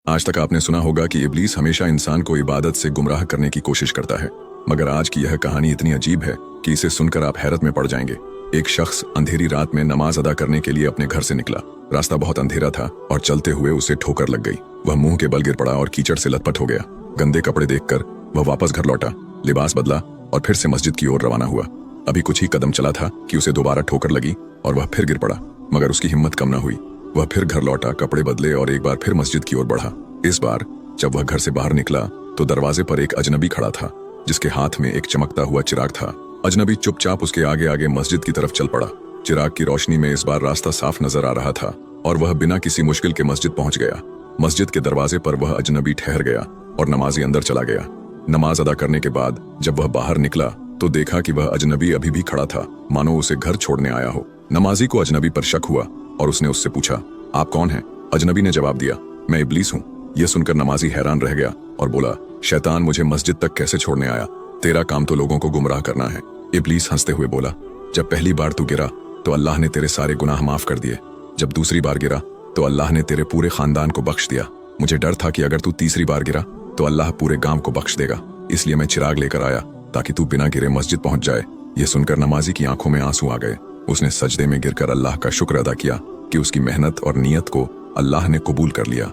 आज तक आपने सुना होगा कि इब्लीस हमेशा इंसान को इबादत से गुमराह करने की कोशिश करता है, मगर आज की यह कहानी इतनी अजीब है कि इसे सुनकर आप हैरत में पड़ जाएंगे। एक शख्स अंधेरी रात में नमाज अदा करने के लिए अपने घर से निकला। रास्ता बहुत अंधेरा था और चलते हुए उसे ठोकर लग गई। वह मुंह के बल गिर पड़ा और कीचड़ से लथपथ हो गया। गंदे कपड़े देखकर वह वापस घर लौटा, लिबास बदला और फिर से मस्जिद की ओर रवाना हुआ। अभी कुछ ही कदम चला था कि उसे दोबारा ठोकर लगी और वह फिर गिर पड़ा, मगर उसकी हिम्मत कम न हुई। वह फिर घर लौटा, कपड़े बदले और एक बार फिर मस्जिद की ओर बढ़ा। इस बार जब वह घर से बाहर निकला तो दरवाजे पर एक अजनबी खड़ा था, जिसके हाथ में एक चमकता हुआ चिराग था। अजनबी चुपचाप उसके आगे आगे मस्जिद की तरफ चल पड़ा। चिराग की रोशनी में इस बार रास्ता साफ नजर आ रहा था और वह बिना किसी मुश्किल के मस्जिद पहुंच गया। मस्जिद के दरवाजे पर वह अजनबी ठहर गया और नमाजी अंदर चला गया। नमाज अदा करने के बाद जब वह बाहर निकला तो देखा कि वह अजनबी अभी भी खड़ा था, मानो उसे घर छोड़ने आया हो। नमाजी को अजनबी पर शक हुआ और उसने उससे पूछा, आप कौन हैं? अजनबी ने जवाब दिया, मैं इब्लीस हूँ। यह सुनकर नमाजी हैरान रह गया और बोला, शैतान मुझे मस्जिद तक कैसे छोड़ने आया? तेरा काम तो लोगों को गुमराह करना है। इब्लीस हंसते हुए बोला, जब पहली बार तू गिरा तो अल्लाह ने तेरे सारे गुनाह माफ कर दिए। जब दूसरी बार गिरा तो अल्लाह ने तेरे पूरे खानदान को बख्श दिया। मुझे डर था कि अगर तू तीसरी बार गिरा तो अल्लाह पूरे गांव को बख्श देगा, इसलिए मैं चिराग लेकर आया ताकि तू बिना गिरे मस्जिद पहुंच जाए। यह सुनकर नमाजी की आंखों में आंसू आ गए। उसने सजदे में गिरकर अल्लाह का शुक्र अदा किया कि उसकी मेहनत और नियत को अल्लाह ने कबूल कर लिया।